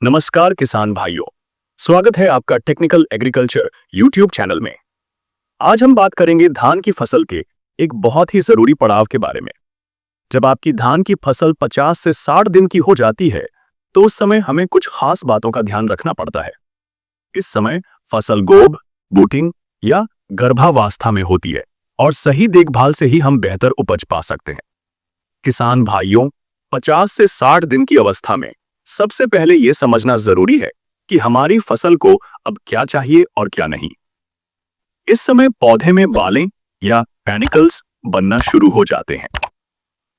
नमस्कार किसान भाइयों, स्वागत है आपका टेक्निकल एग्रीकल्चर यूट्यूब चैनल में। आज हम बात करेंगे धान की फसल के एक बहुत ही जरूरी पड़ाव के बारे में। जब आपकी धान की फसल 50 से 60 दिन की हो जाती है तो उस समय हमें कुछ खास बातों का ध्यान रखना पड़ता है। इस समय फसल गोब, बूटिंग या गर्भावस्था में होती है और सही देखभाल से ही हम बेहतर उपज पा सकते हैं। किसान भाइयों, 50 से 60 दिन की अवस्था में सबसे पहले यह समझना जरूरी है कि हमारी फसल को अब क्या चाहिए और क्या नहीं। इस समय पौधे में बालें या पैनिकल्स बनना शुरू हो जाते हैं।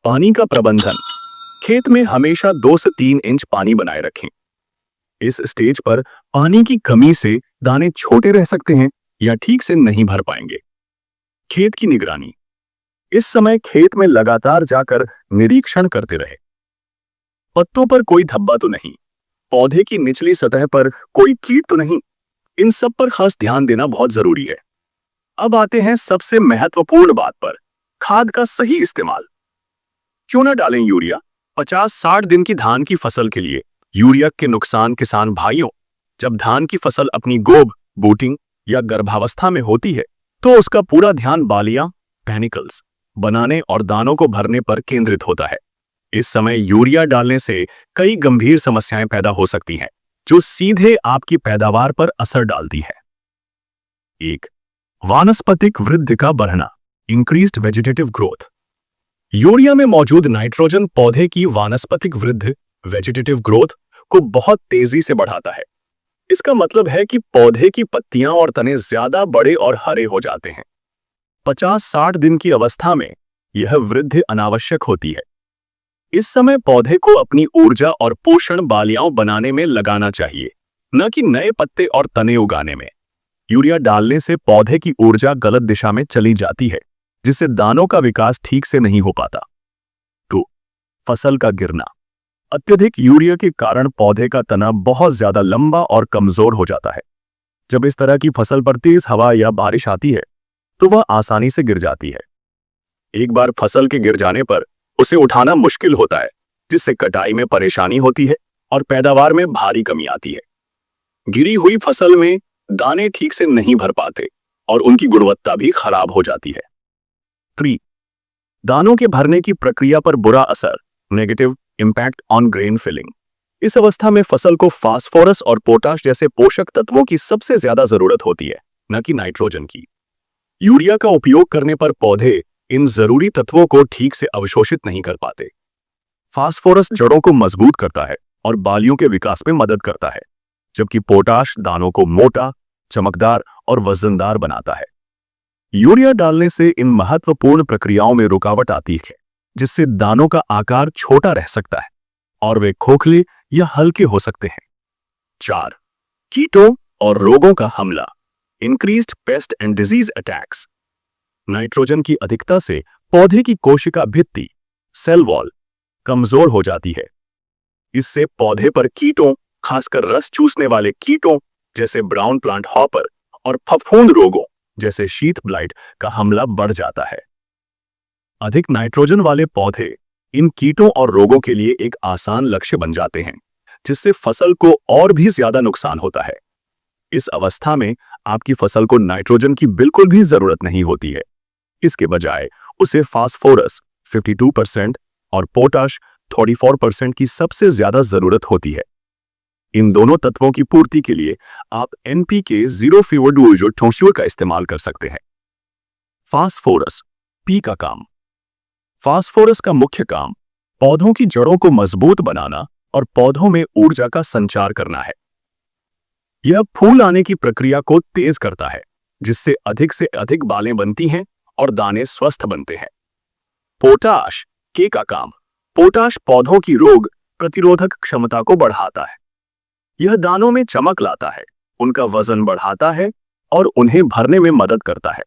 पानी का प्रबंधन, खेत में हमेशा 2 से 3 इंच पानी बनाए रखें। इस स्टेज पर पानी की कमी से दाने छोटे रह सकते हैं या ठीक से नहीं भर पाएंगे। खेत की निगरानी, इस समय खेत में लगातार जाकर निरीक्षण करते रहे। पत्तों पर कोई धब्बा तो नहीं, पौधे की निचली सतह पर कोई कीट तो नहीं, इन सब पर खास ध्यान देना बहुत जरूरी है। अब आते हैं सबसे महत्वपूर्ण बात पर, खाद का सही इस्तेमाल। क्यों ना डालें यूरिया? 50-60 दिन की धान की फसल के लिए यूरिया के नुकसान किसान भाइयों, जब धान की फसल अपनी गोब, बूटिंग या गर्भावस्था में होती है तो उसका पूरा ध्यान बालियां, पैनिकल्स बनाने और दानों को भरने पर केंद्रित होता है। इस समय यूरिया डालने से कई गंभीर समस्याएं पैदा हो सकती हैं जो सीधे आपकी पैदावार पर असर डालती है। 1. वानस्पतिक वृद्धि का बढ़ना, इंक्रीज्ड वेजिटेटिव ग्रोथ। यूरिया में मौजूद नाइट्रोजन पौधे की वानस्पतिक वृद्धि, वेजिटेटिव ग्रोथ को बहुत तेजी से बढ़ाता है। इसका मतलब है कि पौधे की पत्तियां और तने ज्यादा बड़े और हरे हो जाते हैं। 50-60 दिन की अवस्था में यह वृद्धि अनावश्यक होती है। इस समय पौधे को अपनी ऊर्जा और पोषण बालियां बनाने में लगाना चाहिए, न कि नए पत्ते और तने उगाने में। यूरिया डालने से पौधे की ऊर्जा गलत दिशा में चली जाती है, जिससे दानों का विकास ठीक से नहीं हो पाता। 2. फसल का गिरना, अत्यधिक यूरिया के कारण पौधे का तना बहुत ज्यादा लंबा और कमजोर हो जाता है। जब इस तरह की फसल पर तेज हवा या बारिश आती है तो वह आसानी से गिर जाती है। एक बार फसल के गिर जाने पर उसे उठाना मुश्किल होता है, जिससे कटाई में परेशानी होती है और पैदावार में भारी कमी आती है। गिरी हुई फसल में दाने ठीक से नहीं भर पाते और उनकी गुणवत्ता भी खराब हो जाती है। 3. दानों के भरने की प्रक्रिया पर बुरा असर, negative impact on grain filling. इस अवस्था में फसल को फास्फोरस और पोटाश जैसे पोषक तत्वों की सबसे ज्यादा जरूरत होती है, न कि नाइट्रोजन की। यूरिया का उपयोग करने पर पौधे इन जरूरी तत्वों को ठीक से अवशोषित नहीं कर पाते। फास्फोरस जड़ों को मजबूत करता है और बालियों के विकास में मदद करता है, जबकि पोटाश दानों को मोटा, चमकदार और वजनदार बनाता है। यूरिया डालने से इन महत्वपूर्ण प्रक्रियाओं में रुकावट आती है, जिससे दानों का आकार छोटा रह सकता है और वे खोखले या हल्के हो सकते हैं। 4. कीटों और रोगों का हमला, increased paste and disease attacks. Nitrogen की अधिकता से पौधे की कोशिका भित्ति, सेल वॉल, कमजोर हो जाती है। इससे पौधे पर कीटों, खासकर रस चूसने वाले कीटों जैसे ब्राउन प्लांट हॉपर और फफूंद रोगों जैसे शीथ ब्लाइट का हमला बढ़ जाता है। अधिक नाइट्रोजन वाले पौधे इन कीटों और रोगों के लिए एक आसान लक्ष्य बन जाते हैं, जिससे फसल को और भी ज्यादा नुकसान होता है। इस अवस्था में आपकी फसल को नाइट्रोजन की बिल्कुल भी जरूरत नहीं होती है। इसके बजाय उसे फास्फोरस 52% और पोटाश 34% की सबसे ज्यादा जरूरत होती है। इन दोनों तत्वों की पूर्ति के लिए आप NPK जीरो फीवर डुओजोटोंस्यूर का इस्तेमाल कर सकते हैं। फास्फोरस पी का काम। फास्फोरस का मुख्य काम पौधों की जड़ों को मजबूत बनाना और पौधों में ऊर्जा का संचार करना है। यह फूल आने की प्रक्रिया को तेज करता है, जिससे अधिक से अधिक बालें बनती हैं और दाने स्वस्थ बनते हैं। पोटाश के का काम, पोटाश पौधों की रोग प्रतिरोधक क्षमता को बढ़ाता है। यह दानों में चमक लाता है, उनका वजन बढ़ाता है और उन्हें भरने में मदद करता है।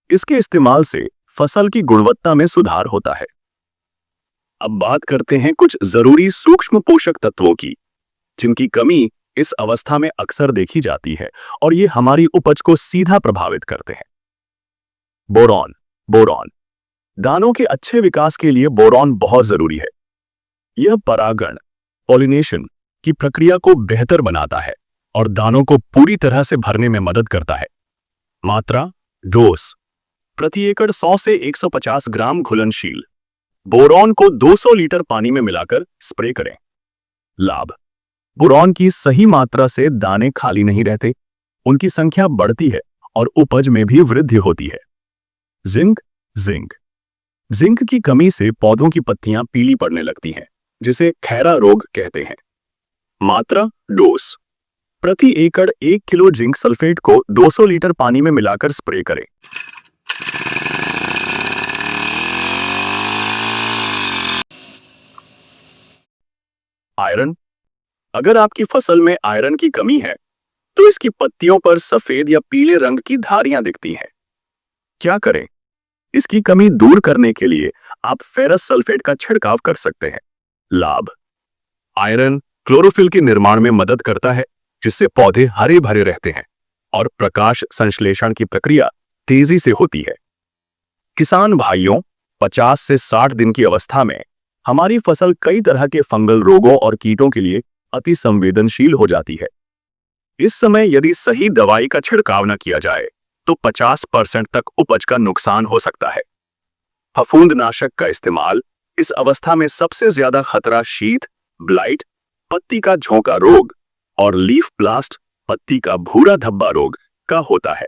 इसके इस्तेमाल से फसल की गुणवत्ता में सुधार होता है। अब बात करते हैं कुछ जरूरी सूक्ष्म पोषक तत्वों की, जिनकी कमी इस अवस्था में अक्सर देखी जाती है और ये हमारी उपज को सीधा प्रभावित करते हैं। बोरॉन, बोरॉन दानों के अच्छे विकास के लिए बोरॉन बहुत जरूरी है। यह परागण, पॉलिनेशन की प्रक्रिया को बेहतर बनाता है और दानों को पूरी तरह से भरने में मदद करता है। मात्रा, डोज, प्रति एकड़ 100 से 150 ग्राम घुलनशील बोरॉन को 200 लीटर पानी में मिलाकर स्प्रे करें। लाभ, बोरॉन की सही मात्रा से दाने खाली नहीं रहते, उनकी संख्या बढ़ती है और उपज में भी वृद्धि होती है। जिंक, जिंक की कमी से पौधों की पत्तियां पीली पड़ने लगती हैं, जिसे खैरा रोग कहते हैं। मात्रा, डोज, प्रति एकड़ 1 किलो जिंक सल्फेट को 200 लीटर पानी में मिलाकर स्प्रे करें। आयरन, अगर आपकी फसल में आयरन की कमी है तो इसकी पत्तियों पर सफेद या पीले रंग की धारियां दिखती हैं। क्या करें? इसकी कमी दूर करने के लिए आप फेरस सल्फेट का छिड़काव कर सकते हैं। लाभ, आयरन क्लोरोफिल के निर्माण में मदद करता है, जिससे पौधे हरे भरे रहते हैं और प्रकाश संश्लेषण की प्रक्रिया तेजी से होती है। किसान भाइयों, 50 से 60 दिन की अवस्था में हमारी फसल कई तरह के फंगल रोगों और कीटों के लिए अति संवेदनशील हो जाती है। इस समय यदि सही दवाई का छिड़काव न किया जाए तो 50% तक उपज का नुकसान हो सकता है। फफूंदनाशक का इस्तेमाल इस अवस्था में सबसे ज्यादा खतरा शीत, ब्लाइट, पत्ती का झोंका रोग और लीफ ब्लास्ट, पत्ती का भूरा धब्बा रोग का होता है।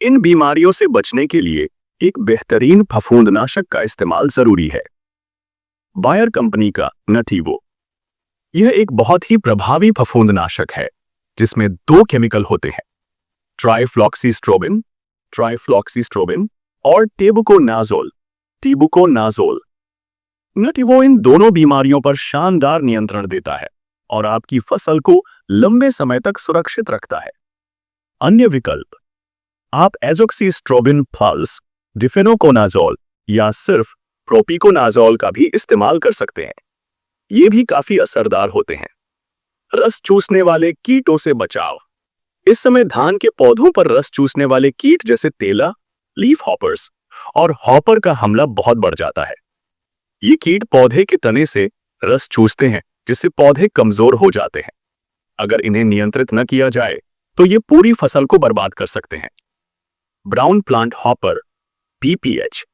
इन बीमारियों से बचने के लिए एक बेहतरीन फफूंदनाशक का इस्तेमाल जरूरी है। बायर कंपनी का नटीवो, यह एक बहुत ही प्रभावी फफूंदनाशक है जिसमें 2 केमिकल होते हैं, ट्राइफ्लॉक्सीस्ट्रोबिन और टेबुकोनाजोल। नटीवो इन दोनों बीमारियों पर शानदार नियंत्रण देता है और आपकी फसल को लंबे समय तक सुरक्षित रखता है। अन्य विकल्प, आप एजोक्सिस्ट्रोबिन प्लस, डिफेनोकोनाजोल या सिर्फ प्रोपिकोनाजोल का भी इस्तेमाल कर सकते हैं। ये भी काफी असरदार होते हैं। रस चूसने वाले कीटों से बचाव, इस समय धान के पौधों पर रस चूसने वाले कीट जैसे तेला, लीफ हॉपर्स और हॉपर का हमला बहुत बढ़ जाता है। ये कीट पौधे के तने से रस चूसते हैं, जिससे पौधे कमजोर हो जाते हैं। अगर इन्हें नियंत्रित न किया जाए तो ये पूरी फसल को बर्बाद कर सकते हैं। ब्राउन प्लांट हॉपर, BPH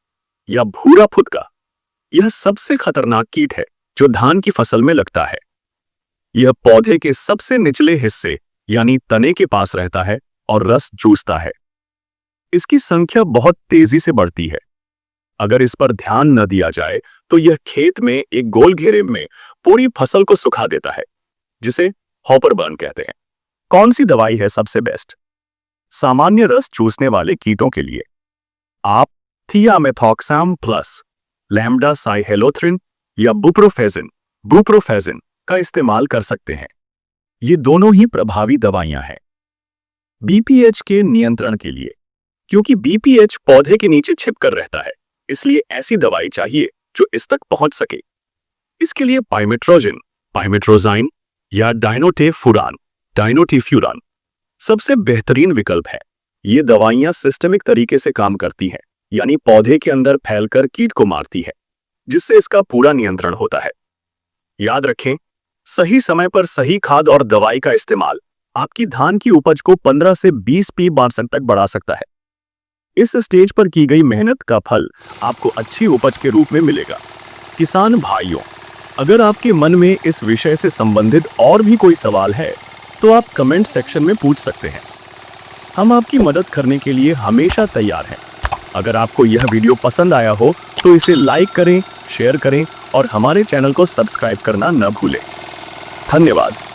या भूरा फुदका, यह सबसे खतरनाक कीट है जो धान की फसल में लगता है। यह पौधे के सबसे निचले हिस्से यानी तने के पास रहता है और रस चूसता है। इसकी संख्या बहुत तेजी से बढ़ती है। अगर इस पर ध्यान न दिया जाए तो यह खेत में एक गोल घेरे में पूरी फसल को सुखा देता है, जिसे हॉपर बर्न कहते हैं। कौन सी दवाई है सबसे बेस्ट? सामान्य रस चूसने वाले कीटों के लिए आप थियामेथॉक्साम प्लस, लैम्बडा साइहेलोथ्रिन या बुप्रोफेजिन का इस्तेमाल कर सकते हैं। ये दोनों ही प्रभावी दवाइयां हैं। BPH के नियंत्रण के लिए, क्योंकि BPH पौधे के नीचे छिपकर रहता है, इसलिए ऐसी दवाई चाहिए जो इस तक पहुंच सके। इसके लिए पाइमेट्रोजाइन या डाइनोटिफ्यूरान सबसे बेहतरीन विकल्प है। ये दवाइयां सिस्टेमिक तरीके से काम करती हैं, यानी पौधे के अंदर फैलकर कीट को मारती है, जिससे इसका पूरा नियंत्रण होता है। याद रखें, सही समय पर सही खाद और दवाई का इस्तेमाल आपकी धान की उपज को 15 से 20% तक बढ़ा सकता है। इस स्टेज पर की गई मेहनत का फल आपको अच्छी उपज के रूप में मिलेगा। किसान भाइयों, अगर आपके मन में इस विषय से संबंधित और भी कोई सवाल है तो आप कमेंट सेक्शन में पूछ सकते हैं। हम आपकी मदद करने के लिए हमेशा तैयार हैं। अगर आपको यह वीडियो पसंद आया हो तो इसे लाइक करें, शेयर करें और हमारे चैनल को सब्सक्राइब करना न भूलें। धन्यवाद।